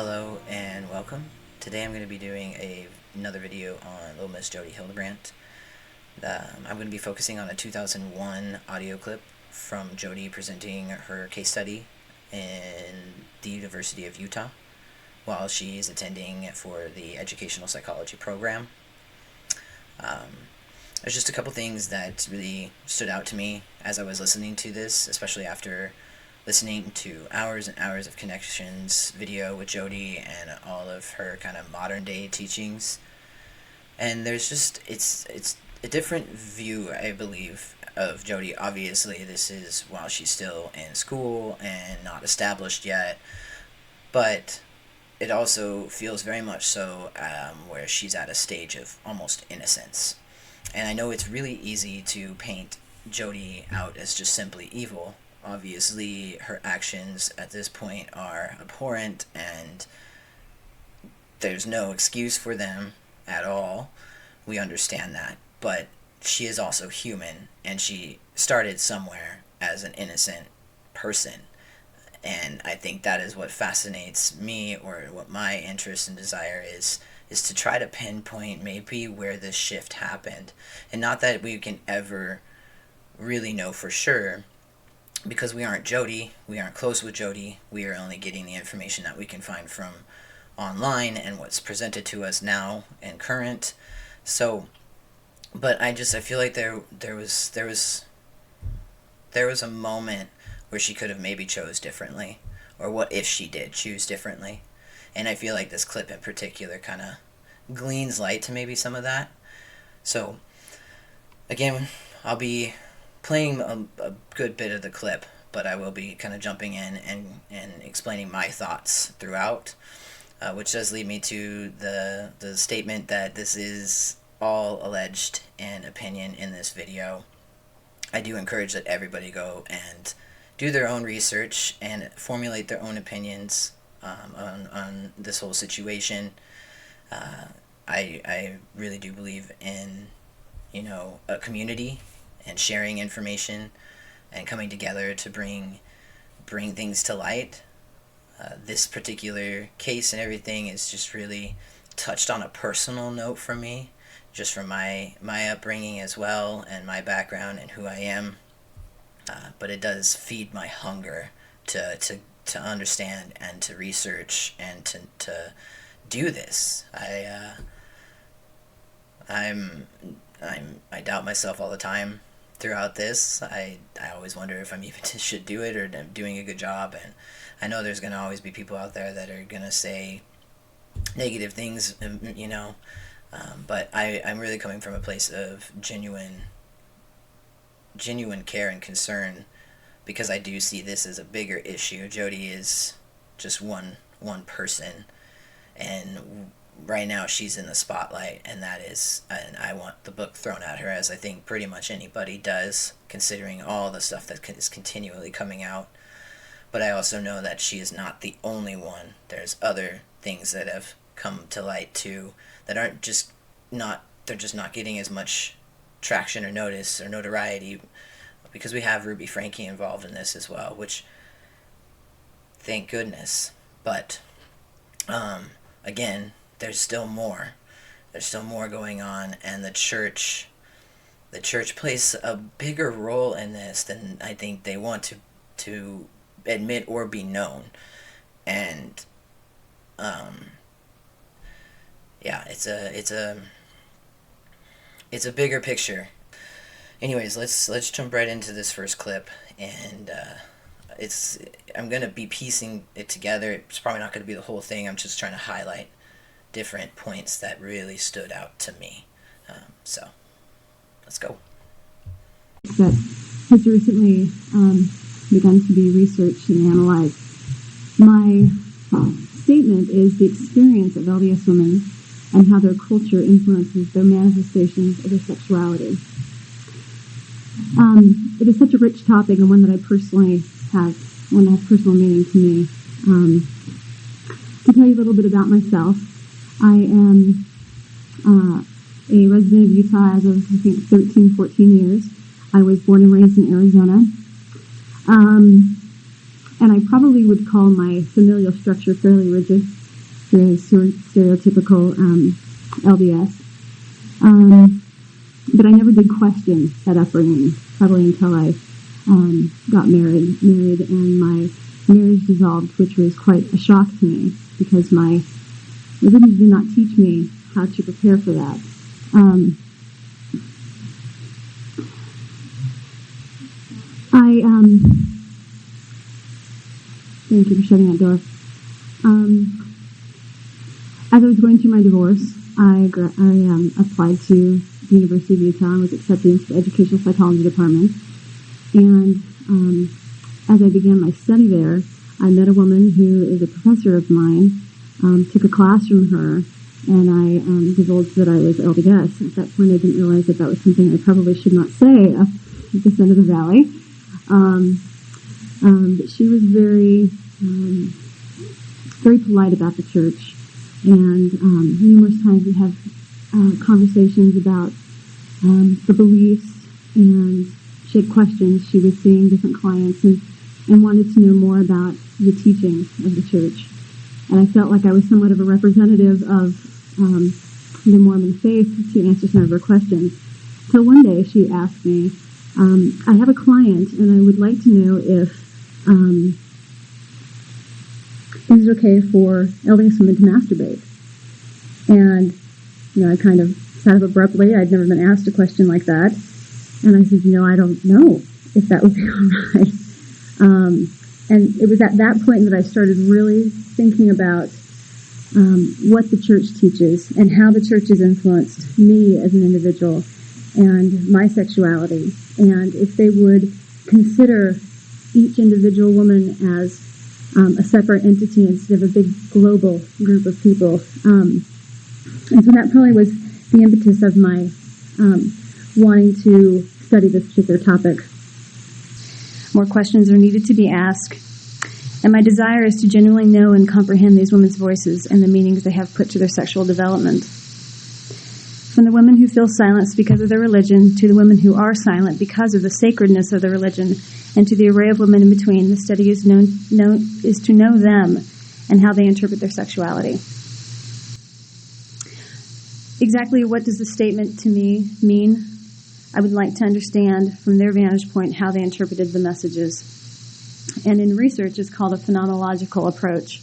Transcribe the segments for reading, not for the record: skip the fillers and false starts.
Hello and welcome. Today I'm going to be doing another video on Little Miss Jodi Hildebrandt. I'm going to be focusing on a 2001 audio clip from Jodi presenting her case study in the University of Utah while she is attending for the educational psychology program. There's just a couple things that really stood out to me as I was listening to this, especially after listening to hours and hours of Connections video with Jodi and all of her kind of modern day teachings. And there's just, it's a different view, I believe, of Jodi. Obviously, this is while she's still in school and not established yet, but it also feels very much so where she's at a stage of almost innocence. And I know it's really easy to paint Jodi out as just simply evil. Obviously, her actions at this point are abhorrent, and there's no excuse for them at all. We understand that. But she is also human, and she started somewhere as an innocent person. And I think that is what fascinates me, or what my interest and desire is to try to pinpoint maybe where this shift happened. And not that we can ever really know for sure, because we aren't Jodi, we aren't close with Jodi, we are only getting the information that we can find from online and what's presented to us now and current. So, but I feel like there was a moment where she could have maybe chose differently, or what if she did choose differently. And I feel like this clip in particular kind of gleans light to maybe some of that. So, again, I'll be playing a good bit of the clip, but I will be kind of jumping in and explaining my thoughts throughout, which does lead me to the statement that this is all alleged and opinion in this video. I do encourage that everybody go and do their own research and formulate their own opinions on this whole situation. I really do believe in, a community and sharing information and coming together to bring things to light. This particular case and everything is just really touched on a personal note for me, just from my upbringing as well, and my background and who I am. But it does feed my hunger to understand and to research and to do this. I doubt myself all the time throughout this. I always wonder if I'm even should do it, or I'm doing a good job. And I know there's going to always be people out there that are going to say negative things, but I'm really coming from a place of genuine care and concern, because I do see this as a bigger issue. Jodi is just one person, and right now she's in the spotlight, and I want the book thrown at her, as I think pretty much anybody does, considering all the stuff that is continually coming out. But I also know that she is not the only one. There's other things that have come to light too that aren't just not, they're just not getting as much traction or notice or notoriety, because we have Ruby Franke involved in this as well, which, thank goodness. But again, there's still more. There's still more going on, and the church plays a bigger role in this than I think they want to admit or be known. And it's a bigger picture. Anyways, let's jump right into this first clip, and I'm gonna be piecing it together. It's probably not gonna be the whole thing. I'm just trying to highlight different points that really stood out to me. So let's go. That has recently begun to be researched and analyzed. My statement is the experience of LDS women and how their culture influences their manifestations of their sexuality. It is such a rich topic, and one that I personally has personal meaning to me. To tell you a little bit about myself, I am a resident of Utah as of, I think, 13, 14 years. I was born and raised in Arizona. And I probably would call my familial structure fairly rigid. very stereotypical LDS. But I never did question that upbringing, probably until I got married, and my marriage dissolved, which was quite a shock to me, because my religion did not teach me how to prepare for that. Thank you for shutting that door. As I was going through my divorce, I applied to the University of Utah and was accepted into the educational psychology department. And as I began my study there, I met a woman who is a professor of mine, took a class from her, and I divulged that I was LDS. At that point, I didn't realize that that was something I probably should not say up at the center of the valley. But she was very polite about the church, and numerous times we have conversations about the beliefs, and she had questions. She was seeing different clients and wanted to know more about the teachings of the church. And I felt like I was somewhat of a representative of the Mormon faith to answer some of her questions. So one day she asked me, I have a client and I would like to know if is it okay for LDS women to masturbate? And, I kind of sat up abruptly. I'd never been asked a question like that. And I said, I don't know if that would be all right. And it was at that point that I started really thinking about what the church teaches and how the church has influenced me as an individual and my sexuality. And if they would consider each individual woman as a separate entity instead of a big global group of people. And so that probably was the impetus of my wanting to study this particular topic. More questions are needed to be asked, and my desire is to genuinely know and comprehend these women's voices and the meanings they have put to their sexual development. From the women who feel silenced because of their religion to the women who are silent because of the sacredness of their religion, and to the array of women in between, the study is to know them and how they interpret their sexuality. Exactly what does the statement to me mean? I would like to understand from their vantage point how they interpreted the messages. And in research, it's called a phenomenological approach.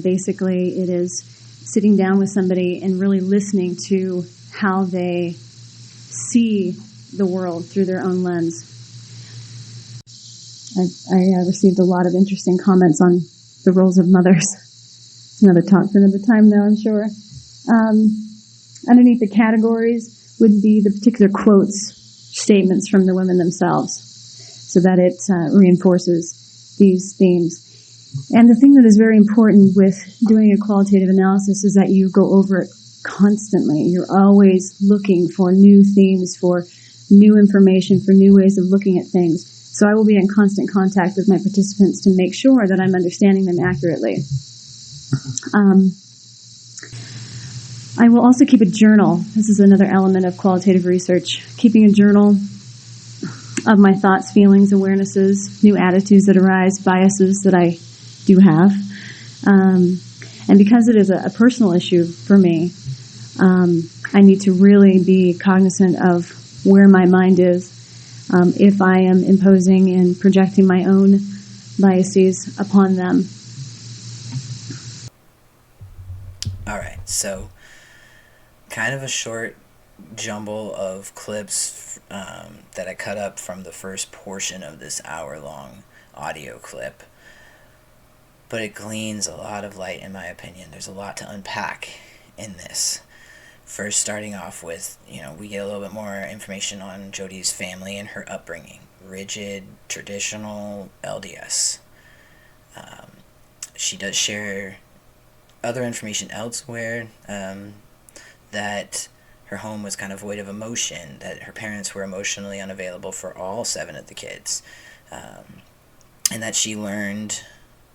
Basically, it is sitting down with somebody and really listening to how they see the world through their own lens. I received a lot of interesting comments on the roles of mothers. Another talk for another time, though, I'm sure. Underneath the categories would be the particular quotes, statements from the women themselves, so that it reinforces these themes. And the thing that is very important with doing a qualitative analysis is that you go over it constantly. You're always looking for new themes, for new information, for new ways of looking at things. So I will be in constant contact with my participants to make sure that I'm understanding them accurately. I will also keep a journal. This is another element of qualitative research. Keeping a journal of my thoughts, feelings, awarenesses, new attitudes that arise, biases that I do have. And because it is a personal issue for me, I need to really be cognizant of where my mind is. If I am imposing and projecting my own biases upon them. All right, so kind of a short jumble of clips that I cut up from the first portion of this hour-long audio clip. But it gleans a lot of light, in my opinion. There's a lot to unpack in this. First, starting off with, we get a little bit more information on Jodi's family and her upbringing. Rigid, traditional LDS. She does share other information elsewhere, that her home was kind of void of emotion, that her parents were emotionally unavailable for all 7 of the kids, and that she learned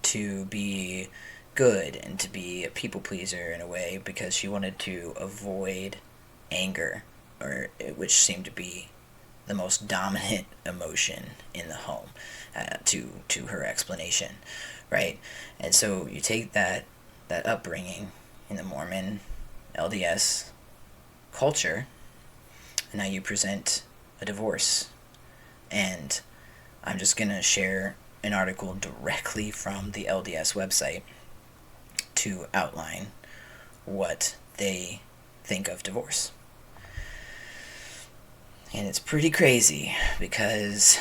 to be good and to be a people pleaser in a way because she wanted to avoid anger, which seemed to be the most dominant emotion in the home, to her explanation, right? And so you take that that upbringing in the Mormon LDS culture, and now you present a divorce. And I'm just going to share an article directly from the LDS website to outline what they think of divorce. And it's pretty crazy because,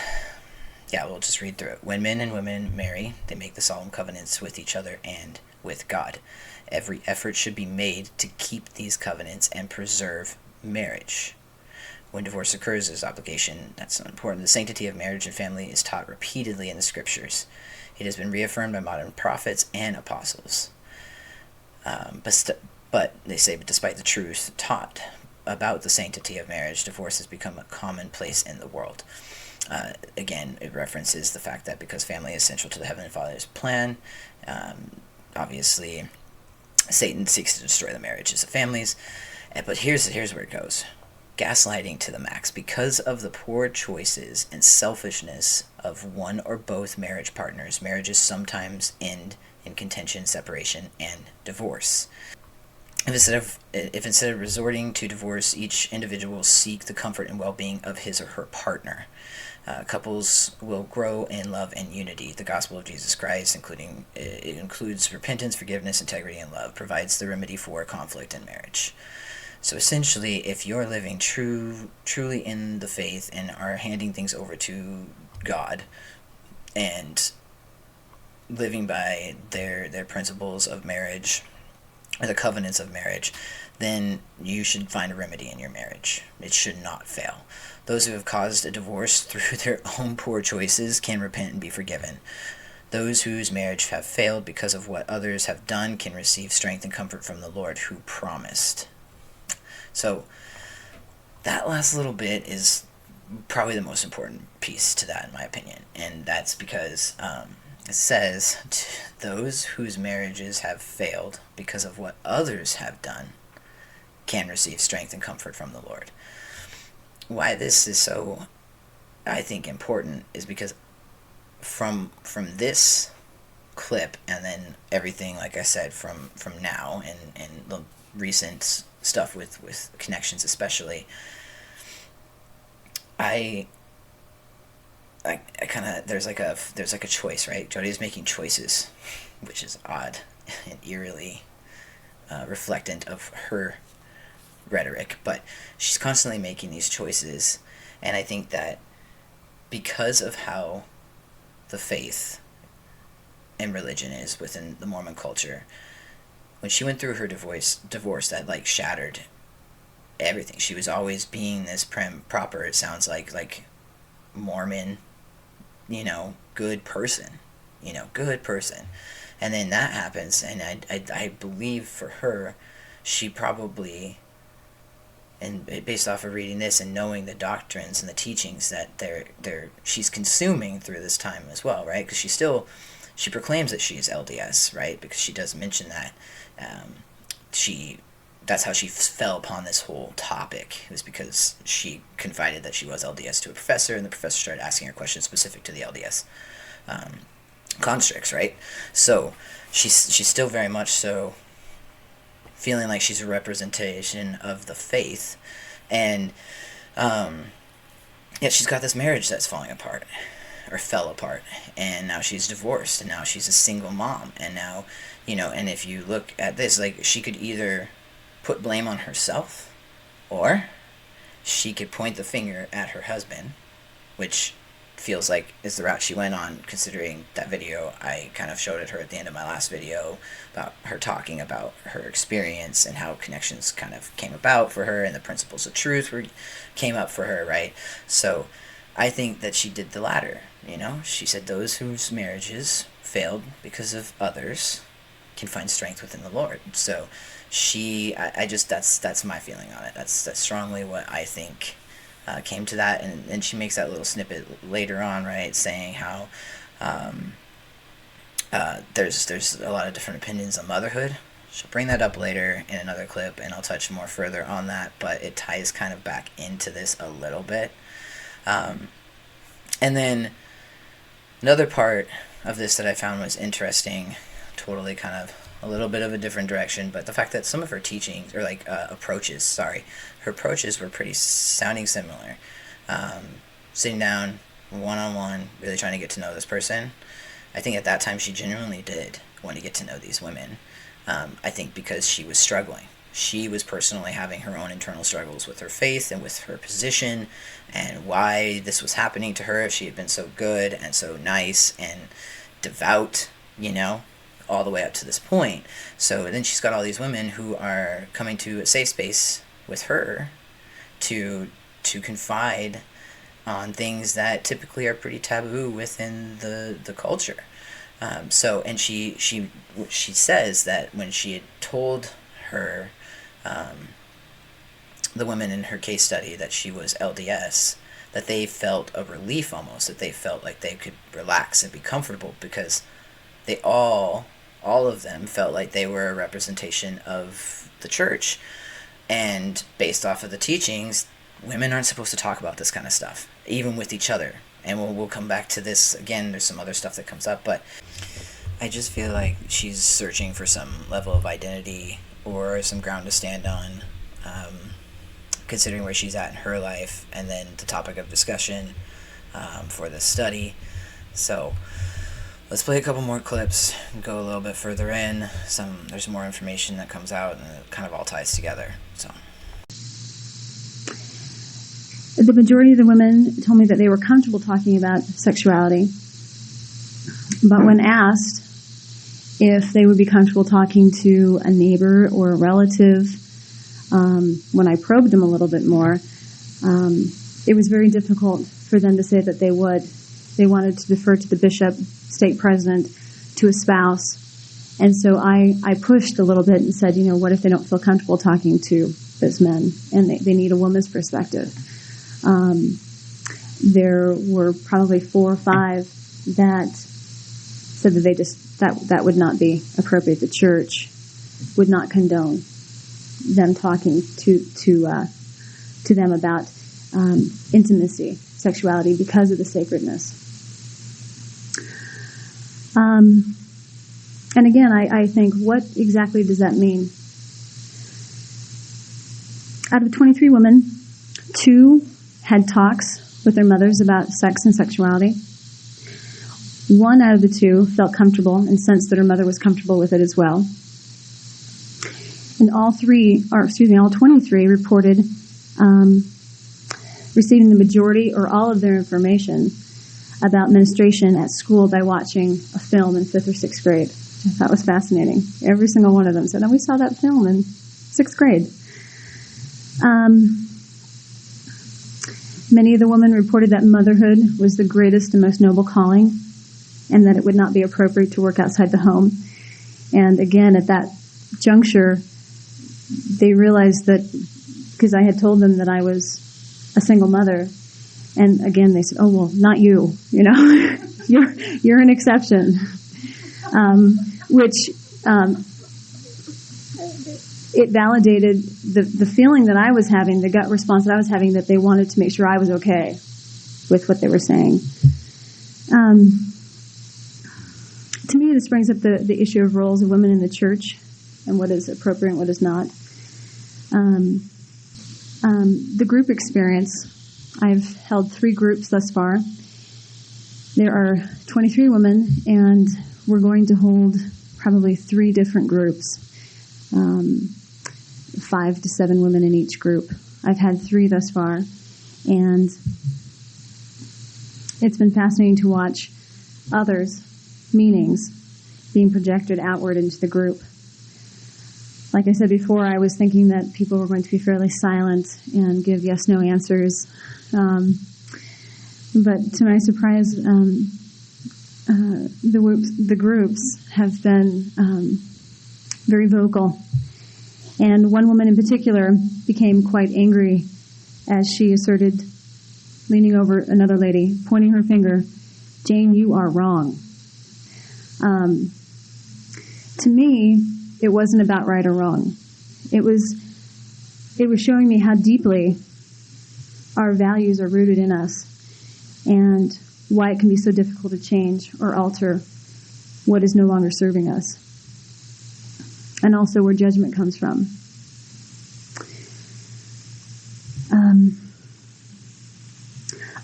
we'll just read through it. When men and women marry, they make the solemn covenants with each other and with God. Every effort should be made to keep these covenants and preserve marriage. When divorce occurs, there's obligation. That's not important. The sanctity of marriage and family is taught repeatedly in the scriptures. It has been reaffirmed by modern prophets and apostles. But they say, despite the truth taught about the sanctity of marriage, divorce has become a commonplace in the world. Again, it references the fact that because family is central to the Heavenly Father's plan, obviously Satan seeks to destroy the marriages of families. But here's where it goes. Gaslighting to the max. Because of the poor choices and selfishness of one or both marriage partners, marriages sometimes end in contention, separation, and divorce. If instead of resorting to divorce, each individual will seek the comfort and well-being of his or her partner, couples will grow in love and unity. The gospel of Jesus Christ, it includes repentance, forgiveness, integrity, and love, provides the remedy for conflict in marriage. So essentially, if you're living truly in the faith and are handing things over to God and living by their principles of marriage, or the covenants of marriage, then you should find a remedy in your marriage. It should not fail. Those who have caused a divorce through their own poor choices can repent and be forgiven. Those whose marriage have failed because of what others have done can receive strength and comfort from the Lord who promised. So that last little bit is probably the most important piece to that, in my opinion. And that's because it says, those whose marriages have failed because of what others have done can receive strength and comfort from the Lord. Why this is so, I think, important is because from this clip and then everything, like I said, from now and the recent stuff with connections especially, I kind of, there's like a choice, right? Jodi is making choices, which is odd and eerily reflectant of her rhetoric, but she's constantly making these choices. And I think that because of how the faith and religion is within the Mormon culture, when she went through her divorce that like shattered everything. She was always being this proper, it sounds like Mormon, good person, and then that happens, and I believe for her, she probably, and based off of reading this and knowing the doctrines and the teachings that she's consuming through this time as well, right? Because she proclaims that she's LDS, right? Because she does mention that that's how she fell upon this whole topic. It was because she confided that she was LDS to a professor, and the professor started asking her questions specific to the LDS constructs, right? So she's still very much so feeling like she's a representation of the faith, and yet she's got this marriage that's falling apart, or fell apart, and now she's divorced, and now she's a single mom, and now, and if you look at this, like, she could either put blame on herself, or she could point the finger at her husband, which feels like is the route she went on, considering that video I kind of showed at her at the end of my last video about her talking about her experience and how connections kind of came about for her, and the principles of truth came up for her, right? So I think that she did the latter. She said those whose marriages failed because of others can find strength within the Lord. So that's my feeling on it. That's strongly what I think came to that. And she makes that little snippet later on, right, saying how there's a lot of different opinions on motherhood. She'll bring that up later in another clip, and I'll touch more further on that, but it ties kind of back into this a little bit. And then another part of this that I found was interesting, totally kind of a little bit of a different direction, but the fact that some of her teachings, or like approaches, her approaches were pretty sounding similar. Sitting down, one-on-one, really trying to get to know this person. I think at that time she genuinely did want to get to know these women. I think because she was struggling. She was personally having her own internal struggles with her faith and with her position and why this was happening to her if she had been so good and so nice and devout, all the way up to this point. So then she's got all these women who are coming to a safe space with her to confide on things that typically are pretty taboo within the culture. And she says that when she had told her the women in her case study that she was LDS, that they felt a relief almost, that they felt like they could relax and be comfortable because they all of them felt like they were a representation of the church. And based off of the teachings, women aren't supposed to talk about this kind of stuff, even with each other. And we'll come back to this again. There's some other stuff that comes up, but I just feel like she's searching for some level of identity or some ground to stand on, considering where she's at in her life, and then the topic of discussion for this study. So let's play a couple more clips and go a little bit further in. There's more information that comes out, and it kind of all ties together. So the majority of the women told me that they were comfortable talking about sexuality, but when asked if they would be comfortable talking to a neighbor or a relative, when I probed them a little bit more, it was very difficult for them to say that they would. They wanted to defer to the bishop, stake president, to a spouse. And so I pushed a little bit and said, what if they don't feel comfortable talking to those men and they need a woman's perspective? There were probably 4 or 5 that said that that would not be appropriate. The church would not condone them talking to them about intimacy, sexuality, because of the sacredness. And again, I think, what exactly does that mean? Out of 23 women, 2 had talks with their mothers about sex and sexuality. 1 out of the 2 felt comfortable and sensed that her mother was comfortable with it as well. And all 23 reported receiving the majority or all of their information about menstruation at school by watching a film in 5th or 6th grade, which I thought was fascinating. Every single one of them said, we saw that film in 6th grade. Many of the women reported that motherhood was the greatest and most noble calling, and that it would not be appropriate to work outside the home. And again, at that juncture, they realized that, because I had told them that I was a single mother, and again they said, "Oh well, not you. You're an exception," which it validated the feeling that I was having, the gut response that I was having, that they wanted to make sure I was okay with what they were saying. To me, this brings up the issue of roles of women in the church and what is appropriate and what is not. The group experience, I've held 3 groups thus far. There are 23 women, and we're going to hold probably 3 different groups, 5 to 7 women in each group. I've had 3 thus far, and it's been fascinating to watch others' meanings being projected outward into the group. Like I said before, I was thinking that people were going to be fairly silent and give yes/no answers. But to my surprise, the groups have been very vocal. And one woman in particular became quite angry as she asserted, leaning over another lady, pointing her finger, "Jane, you are wrong." To me, it wasn't about right or wrong. It was showing me how deeply our values are rooted in us, and why it can be so difficult to change or alter what is no longer serving us. and also where judgment comes from.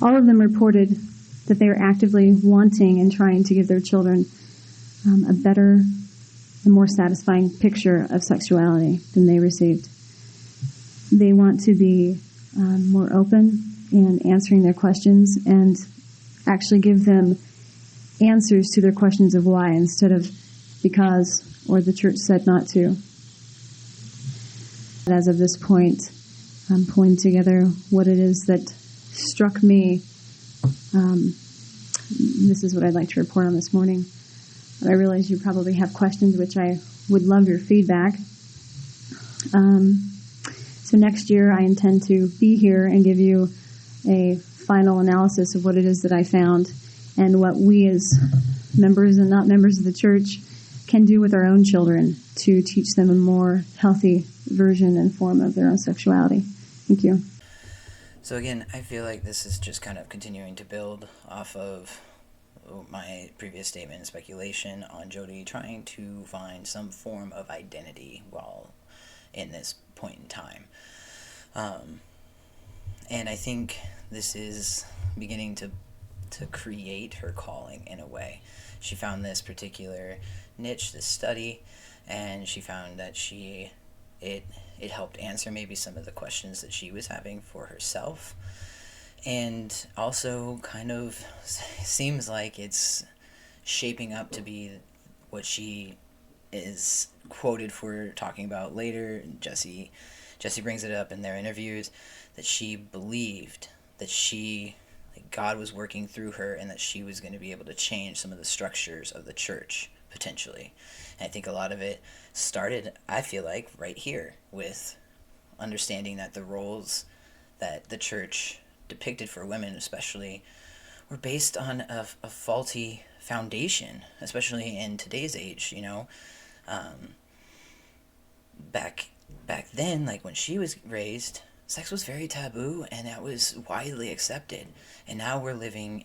All of them reported that they are actively wanting and trying to give their children a better and more satisfying picture of sexuality than they received. They want to be more open in answering their questions and actually give them answers to their questions of why instead of because or the church said not to. As of this point, I'm pulling together what it is that struck me. This is what I'd like to report on this morning. But I realize you probably have questions, which I would love your feedback. So next year I intend to be here and give you a final analysis of what it is that I found and what we as members and not members of the church can do with our own children to teach them a more healthy version and form of their own sexuality. Thank you. So again, I feel like this is just kind of continuing to build off of my previous statement and speculation on Jodi trying to find some form of identity while in this point in time. And I think this is beginning to create her calling in a way. She found this particular niche, this study, and she found that it helped answer maybe some of the questions that she was having for herself. And also kind of seems like it's shaping up to be what she is quoted for talking about later. Jesse brings it up in their interviews that she believed that God was working through her and that she was going to be able to change some of the structures of the church, potentially. And I think a lot of it started, I feel like, right here with understanding that the roles that the church depicted for women especially were based on a faulty foundation, especially in today's age, Back then, like when she was raised, sex was very taboo and that was widely accepted. And now we're living,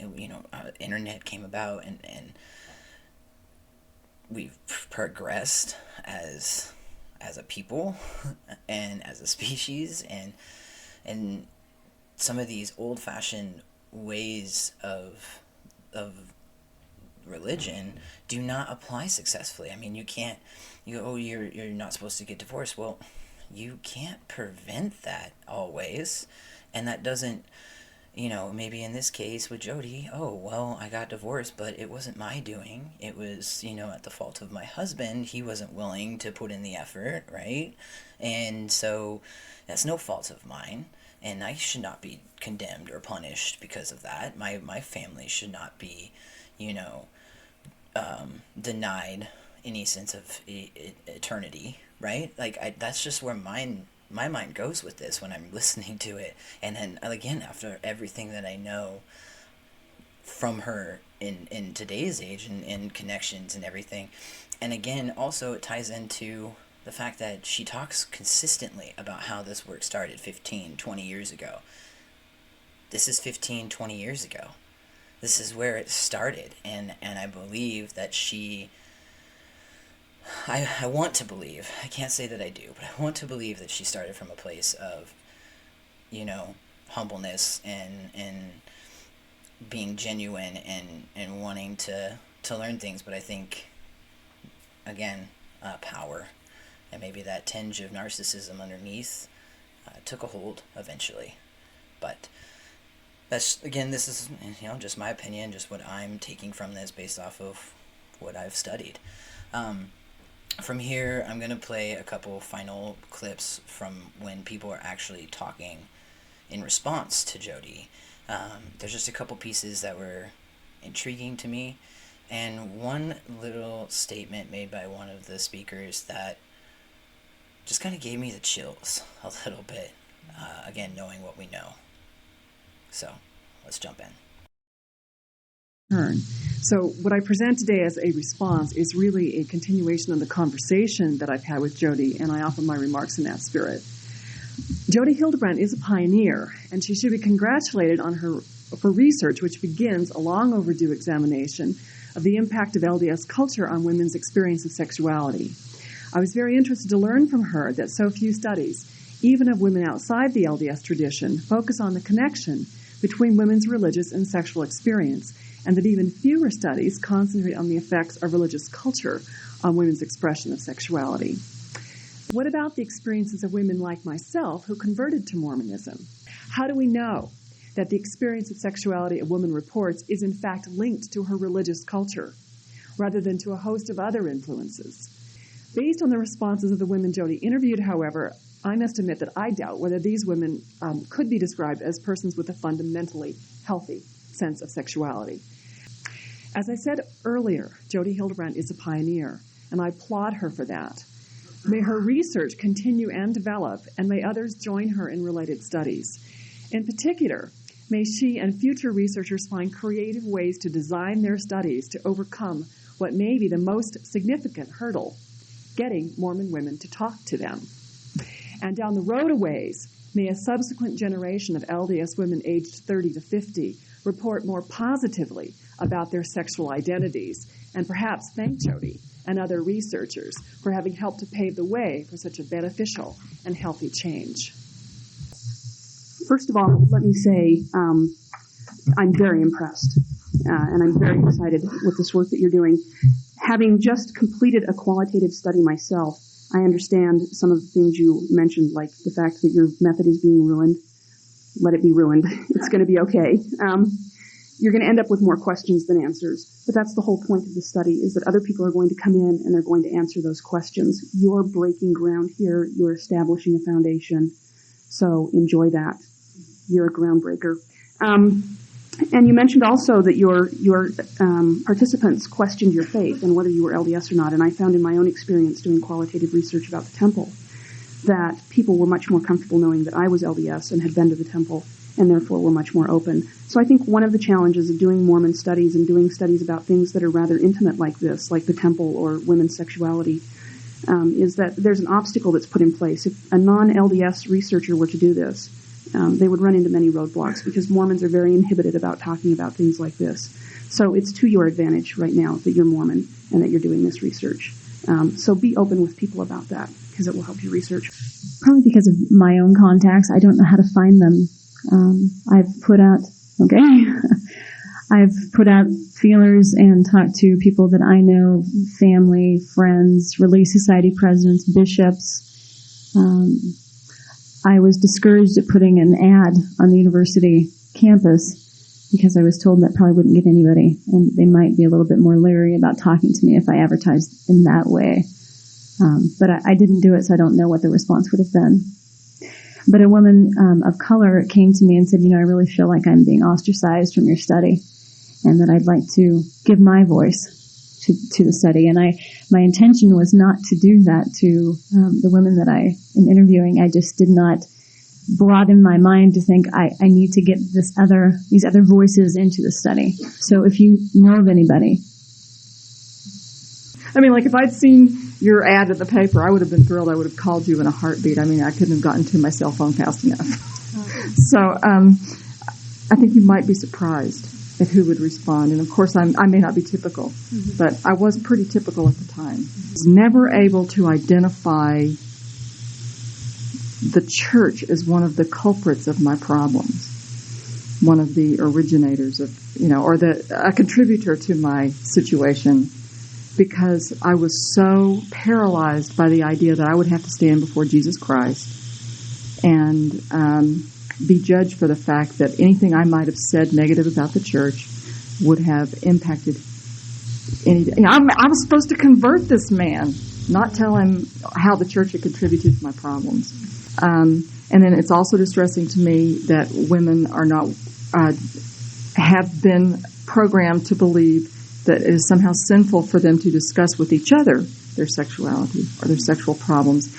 internet came about and we've progressed as a people and as a species, and some of these old-fashioned ways of religion do not apply successfully. I mean, you're not supposed to get divorced. Well, you can't prevent that always, and that doesn't, maybe in this case with Jodi, I got divorced, but it wasn't my doing. It was, at the fault of my husband. He wasn't willing to put in the effort, right? And so that's no fault of mine, and I should not be condemned or punished because of that. My family should not be, denied any sense of eternity, right? Like, that's just where my mind goes with this when I'm listening to it. And then, again, after everything that I know from her in today's age and connections and everything. And again, also it ties into the fact that she talks consistently about how this work started 15, 20 years ago. This is 15, 20 years ago. This is where it started, and I believe that I want to believe, I can't say that I do, but I want to believe that she started from a place of, humbleness and being genuine and wanting to learn things. But I think, again, power and maybe that tinge of narcissism underneath took a hold eventually. But this is, just my opinion, just what I'm taking from this based off of what I've studied. From here, I'm going to play a couple final clips from when people are actually talking in response to Jodi. There's just a couple pieces that were intriguing to me, and one little statement made by one of the speakers that just kind of gave me the chills a little bit, again, knowing what we know. So, let's jump in. So what I present today as a response is really a continuation of the conversation that I've had with Jodi, and I offer my remarks in that spirit. Jodi Hildebrandt is a pioneer, and she should be congratulated on her for research which begins a long overdue examination of the impact of LDS culture on women's experience of sexuality. I was very interested to learn from her that so few studies, even of women outside the LDS tradition, focus on the connection between women's religious and sexual experience, and that even fewer studies concentrate on the effects of religious culture on women's expression of sexuality. What about the experiences of women like myself who converted to Mormonism? How do we know that the experience of sexuality a woman reports is in fact linked to her religious culture, rather than to a host of other influences? Based on the responses of the women Jodi interviewed, however, I must admit that I doubt whether these women could be described as persons with a fundamentally healthy sense of sexuality. As I said earlier, Jodi Hildebrandt is a pioneer, and I applaud her for that. May her research continue and develop, and may others join her in related studies. In particular, may she and future researchers find creative ways to design their studies to overcome what may be the most significant hurdle, getting Mormon women to talk to them. And down the road a ways, may a subsequent generation of LDS women aged 30 to 50 report more positively about their sexual identities, and perhaps thank Jodi and other researchers for having helped to pave the way for such a beneficial and healthy change. First of all, let me say I'm very impressed, and I'm very excited with this work that you're doing. Having just completed a qualitative study myself, I understand some of the things you mentioned, like the fact that your method is being ruined. Let it be ruined. It's going to be okay. You're going to end up with more questions than answers. But that's the whole point of the study, is that other people are going to come in and they're going to answer those questions. You're breaking ground here. You're establishing a foundation. So enjoy that. You're a groundbreaker. And you mentioned also that your participants questioned your faith and whether you were LDS or not. And I found in my own experience doing qualitative research about the temple that people were much more comfortable knowing that I was LDS and had been to the temple, and therefore were much more open. So I think one of the challenges of doing Mormon studies and doing studies about things that are rather intimate like this, like the temple or women's sexuality, is that there's an obstacle that's put in place. If a non-LDS researcher were to do this, they would run into many roadblocks because Mormons are very inhibited about talking about things like this. So it's to your advantage right now that you're Mormon and that you're doing this research. So be open with people about that because it will help you research. Probably because of my own contacts, I don't know how to find them. I've put out feelers and talked to people that I know, family, friends, Relief Society presidents, bishops. I was discouraged at putting an ad on the university campus because I was told that probably wouldn't get anybody, and they might be a little bit more leery about talking to me if I advertised in that way. But I didn't do it, so I don't know what the response would have been. But a woman of color came to me and said, I really feel like I'm being ostracized from your study, and that I'd like to give my voice to the study. And my intention was not to do that to the women that I am interviewing. I just did not broaden my mind to think I need to get these other voices into the study. So if you know of anybody. I mean, like if I'd seen your ad in the paper, I would have been thrilled. I would have called you in a heartbeat. I mean, I couldn't have gotten to my cell phone fast enough. So I think you might be surprised at who would respond. And of course, I may not be typical, but I was pretty typical at the time. I was never able to identify the church as one of the culprits of my problems, one of the originators of, or a contributor to my situation, because I was so paralyzed by the idea that I would have to stand before Jesus Christ and be judged for the fact that anything I might have said negative about the church would have impacted anything. I was supposed to convert this man, not tell him how the church had contributed to my problems. And then it's also distressing to me that women are not have been programmed to believe that it is somehow sinful for them to discuss with each other their sexuality or their sexual problems.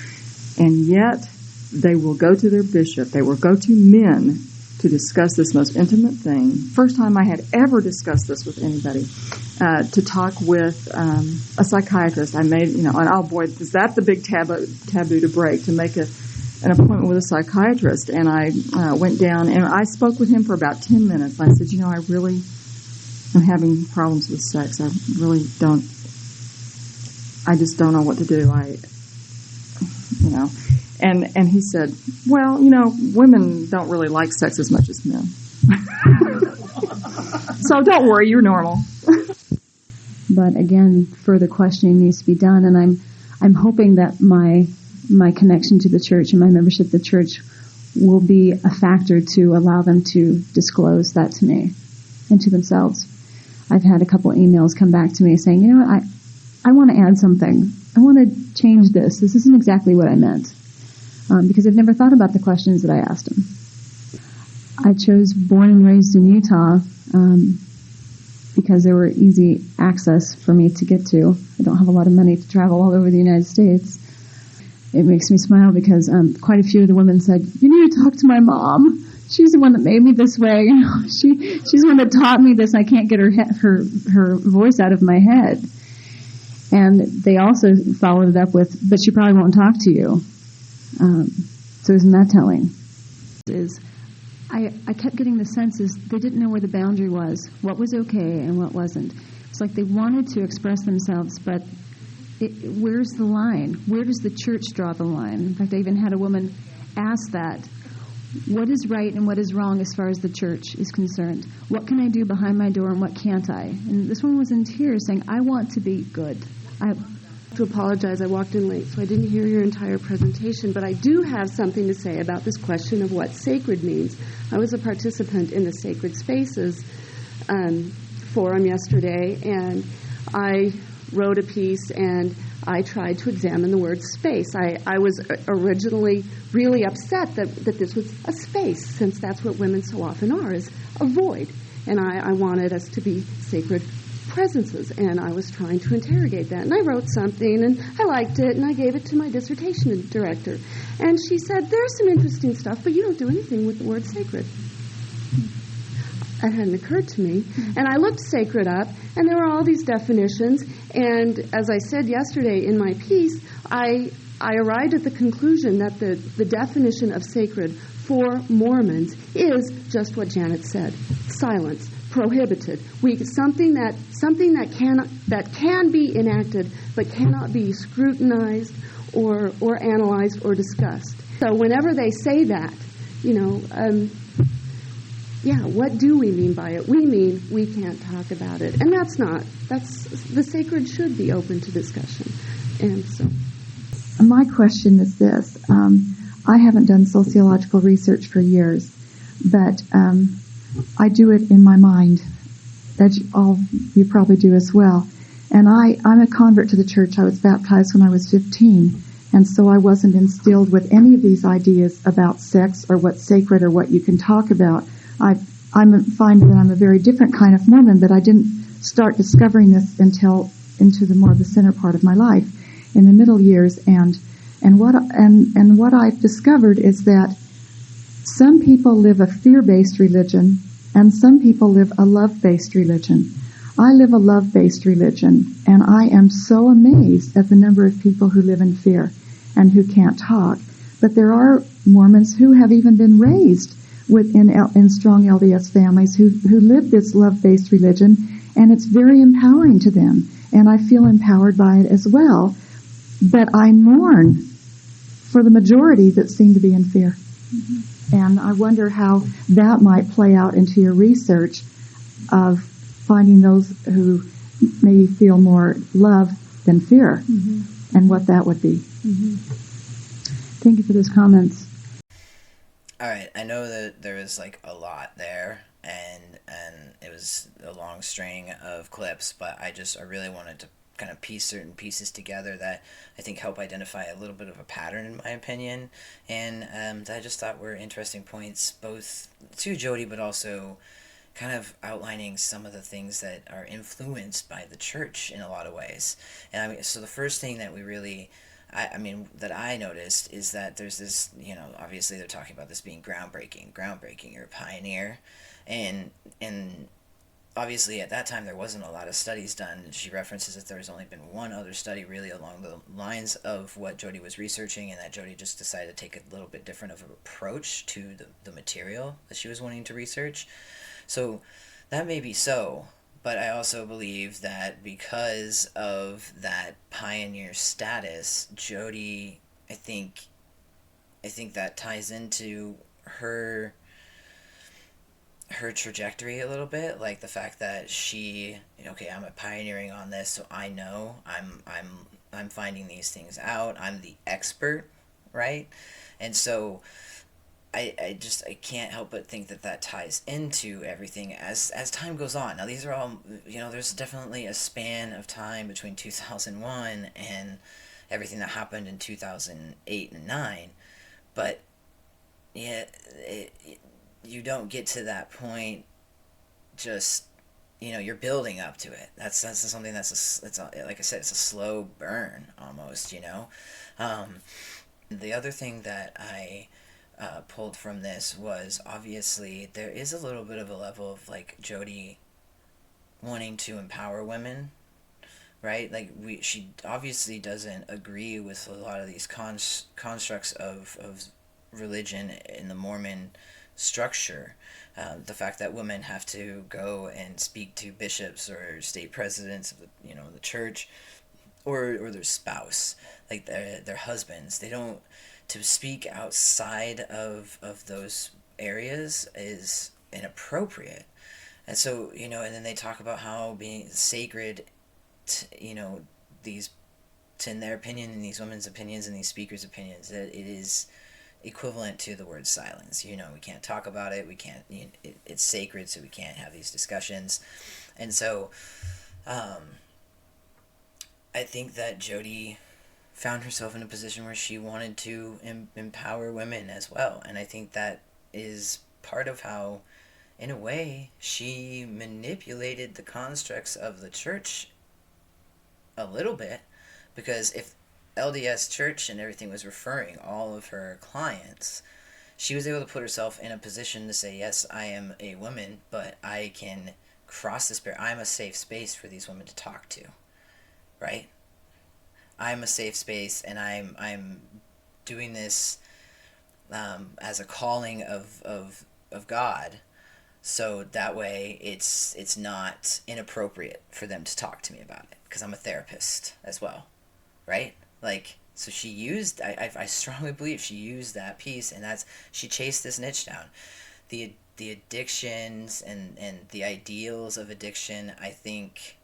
And yet they will go to their bishop, they will go to men to discuss this most intimate thing. First time I had ever discussed this with anybody, to talk with a psychiatrist. I made, and oh boy, is that the big taboo to break, to make an appointment with a psychiatrist. And I went down and I spoke with him for about 10 minutes. I said, I'm having problems with sex. I just don't know what to do. you know. And he said, well, you know, women don't really like sex as much as men. So don't worry, you're normal. But again, further questioning needs to be done, and I'm hoping that my connection to the church and my membership of the church will be a factor to allow them to disclose that to me and to themselves. I've had a couple emails come back to me saying, you know what, I want to add something. I want to change this. This isn't exactly what I meant. Because I've never thought about the questions that I asked them. I chose born and raised in Utah because there were easy access for me to get to. I don't have a lot of money to travel all over the United States. It makes me smile because quite a few of the women said, you need to talk to my mom. She's the one that made me this way. You know, she's the one that taught me this. And I can't get her voice out of my head. And they also followed it up with, but she probably won't talk to you. So isn't that telling? I kept getting the sense is they didn't know where the boundary was, what was okay and what wasn't. It's like they wanted to express themselves, but where's the line? Where does the church draw the line? In fact, I even had a woman ask that. What is right and what is wrong as far as the church is concerned? What can I do behind my door and what can't I? And this woman was in tears saying, I want to be good. To apologize, I walked in late, so I didn't hear your entire presentation, but I do have something to say about this question of what sacred means. I was a participant in the Sacred Spaces forum yesterday, and I wrote a piece, and I tried to examine the word space. I was originally really upset that this was a space, since that's what women so often are, is a void, and I wanted us to be sacred presences, and I was trying to interrogate that. And I wrote something, and I liked it, and I gave it to my dissertation director. And she said, there's some interesting stuff, but you don't do anything with the word sacred. That hadn't occurred to me. And I looked sacred up, and there were all these definitions, and as I said yesterday in my piece, I arrived at the conclusion that the definition of sacred for Mormons is just what Janet said: silence, prohibited. Something that can be enacted but cannot be scrutinized or analyzed or discussed. So whenever they say that, what do we mean by it? We mean we can't talk about it, and that's the sacred should be open to discussion. And so, my question is this: I haven't done sociological research for years, but I do it in my mind, as you probably do as well. And I'm a convert to the church. I was baptized when I was 15, and so I wasn't instilled with any of these ideas about sex or what's sacred or what you can talk about. I find that I'm a very different kind of Mormon, but I didn't start discovering this until into the more the center part of my life, in the middle years. And what I've discovered is that some people live a fear-based religion, and some people live a love-based religion. I live a love-based religion, and I am so amazed at the number of people who live in fear and who can't talk. But there are Mormons who have even been raised in strong LDS families who live this love-based religion, and it's very empowering to them. And I feel empowered by it as well. But I mourn for the majority that seem to be in fear. Mm-hmm. And I wonder how that might play out into your research of finding those who maybe feel more love than fear, mm-hmm. and what that would be. Mm-hmm. Thank you for those comments. All right, I know that there was a lot there, and it was a long string of clips, but I really wanted to kind of piece certain pieces together that I think help identify a little bit of a pattern, in my opinion, and that I just thought were interesting points, both to Jodi, but also kind of outlining some of the things that are influenced by the church in a lot of ways. And so the first thing that we really, that I noticed is that there's this, obviously they're talking about this being groundbreaking, you're a pioneer, and obviously at that time there wasn't a lot of studies done. She references that there's only been one other study really along the lines of what Jodi was researching, and that Jodi just decided to take a little bit different of an approach to the material that she was wanting to research. So that may be so, but I also believe that because of that pioneer status, Jodi I think that ties into her trajectory a little bit, like the fact that she, okay, I'm pioneering on this, so I know I'm finding these things out. I'm the expert, right? And so I can't help but think that ties into everything as time goes on. Now these are all, there's definitely a span of time between 2001 and everything that happened in 2008 and 9, but yeah, you don't get to that point just, you're building up to it. That's something like I said, it's a slow burn almost. The other thing that I pulled from this was, obviously there is a little bit of a level of like Jodi wanting to empower women, right? Like she obviously doesn't agree with a lot of these constructs of religion in the Mormon structure. The fact that women have to go and speak to bishops or state presidents of the church, or their spouse, like their husbands. They don't, to speak outside of those areas is inappropriate. And so, and then they talk about how being sacred, these, in their opinion, and these women's opinions and these speakers' opinions, that it is equivalent to the word silence. We can't talk about it. We can't, it's sacred, so we can't have these discussions. And so, I think that Jodi found herself in a position where she wanted to empower women as well. And I think that is part of how, in a way, she manipulated the constructs of the church a little bit. Because if LDS Church and everything was referring all of her clients, she was able to put herself in a position to say, yes, I am a woman, but I can cross this barrier. I'm a safe space for these women to talk to, right? I'm a safe space, and I'm doing this as a calling of God, so that way it's not inappropriate for them to talk to me about it, because I'm a therapist as well, right? Like, so she used, I strongly believe she used that piece, and she chased this niche down. The addictions and the ideals of addiction, I think,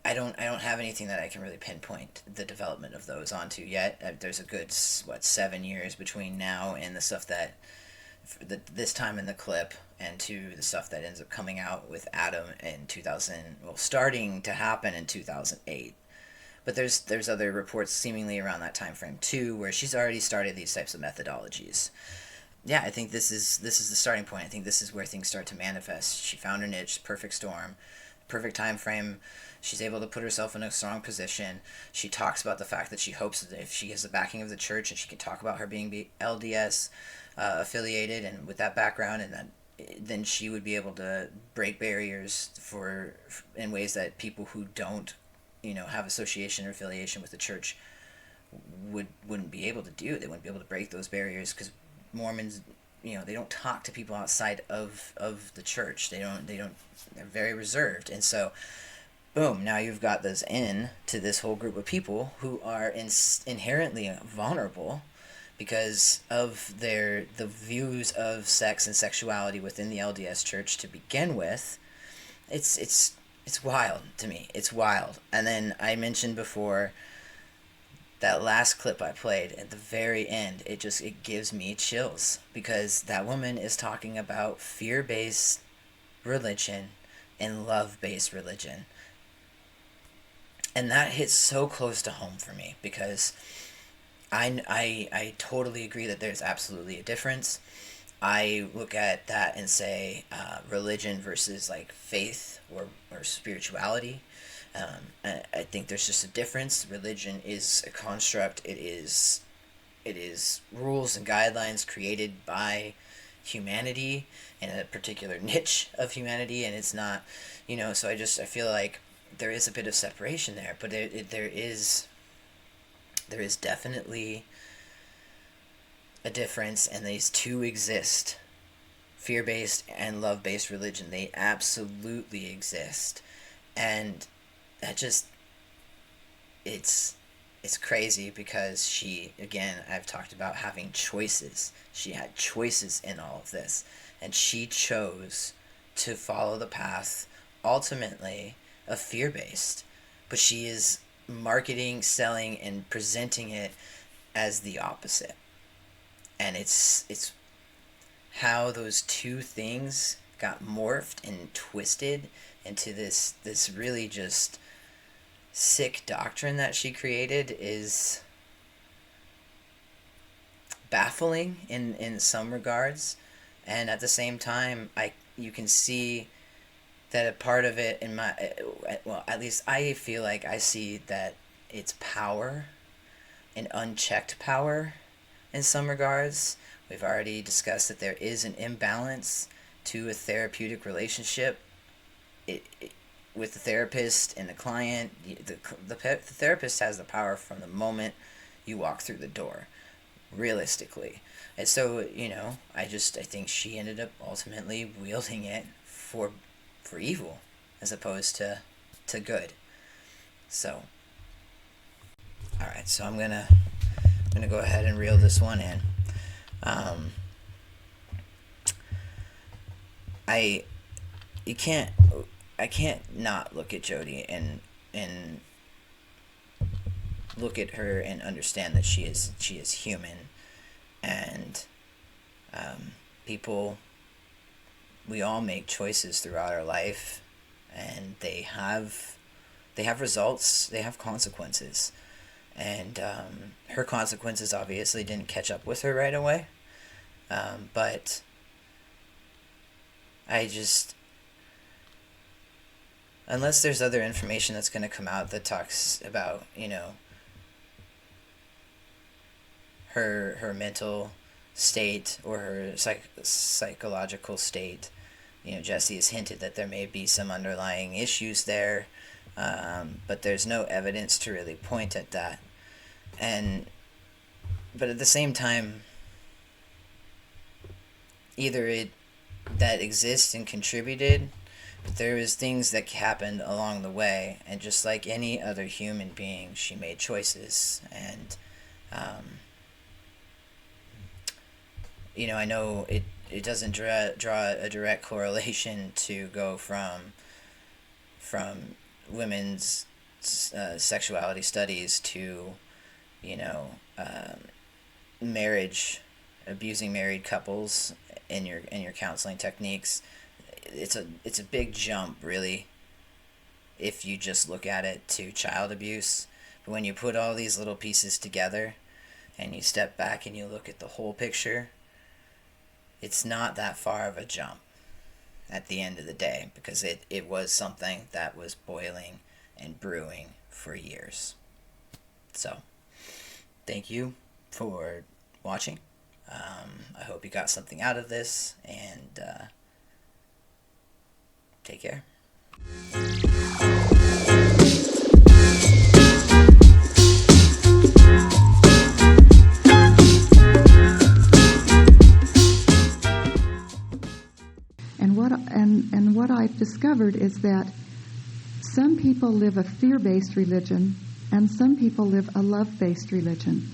I don't have anything that I can really pinpoint the development of those onto yet. There's a good 7 years between now and the stuff that this time in the clip, and to the stuff that ends up coming out with Adam in 2000, starting to happen in 2008. But there's other reports seemingly around that time frame too, where she's already started these types of methodologies. Yeah, I think this is the starting point. I think this is where things start to manifest. She found her niche, perfect storm, perfect time frame. She's able to put herself in a strong position. She talks about the fact that she hopes that if she has the backing of the church, and she can talk about her being LDS affiliated and with that background, and then she would be able to break barriers in ways that people who don't, have association or affiliation with the church wouldn't be able to do. They wouldn't be able to break those barriers, because Mormons, they don't talk to people outside of the church. They're very reserved. And so, boom, now you've got this in to this whole group of people who are inherently vulnerable because of the views of sex and sexuality within the LDS Church to begin with. It's wild to me. It's wild. And then I mentioned before, that last clip I played at the very end, it gives me chills, because that woman is talking about fear-based religion and love-based religion. And that hits so close to home for me, because I totally agree that there's absolutely a difference. I look at that and say religion versus like faith or spirituality. I think there's just a difference. Religion is a construct. It is rules and guidelines created by humanity in a particular niche of humanity, and it's not, so I feel like there is a bit of separation there, but there is definitely a difference, and these two exist. Fear-based and love-based religion, they absolutely exist. And that it's it's crazy because she, again, I've talked about having choices. She had choices in all of this, and she chose to follow the path, ultimately, of fear-based. But she is marketing, selling, and presenting it as the opposite. And it's how those two things got morphed and twisted into this really just sick doctrine that she created is baffling in some regards, and at the same time you can see that a part of it at least I feel like I see that it's power and unchecked power in some regards. We've already discussed that there is an imbalance to a therapeutic relationship with the therapist and the client. The therapist has the power from the moment you walk through the door, realistically. And so, I think she ended up ultimately wielding it for evil as opposed to good. So, all right, so I'm gonna go ahead and reel this one in. I can't not look at Jodi and look at her and understand that she is human, and people, we all make choices throughout our life, and they have results, they have consequences, and her consequences obviously didn't catch up with her right away, but unless there's other information that's going to come out that talks about, her mental state or her psychological state, Jesse has hinted that there may be some underlying issues there, but there's no evidence to really point at that. But at the same time, either that exists and contributed, but there was things that happened along the way, and just like any other human being, she made choices, and I know it doesn't draw a direct correlation to go from women's sexuality studies to marriage, abusing married couples in your counseling techniques. It's a big jump, really, if you just look at it, to child abuse. But when you put all these little pieces together and you step back and you look at the whole picture, it's not that far of a jump at the end of the day, because it was something that was boiling and brewing for years. So, thank you for watching. I hope you got something out of this, and take care. And what I've discovered is that some people live a fear-based religion and some people live a love-based religion.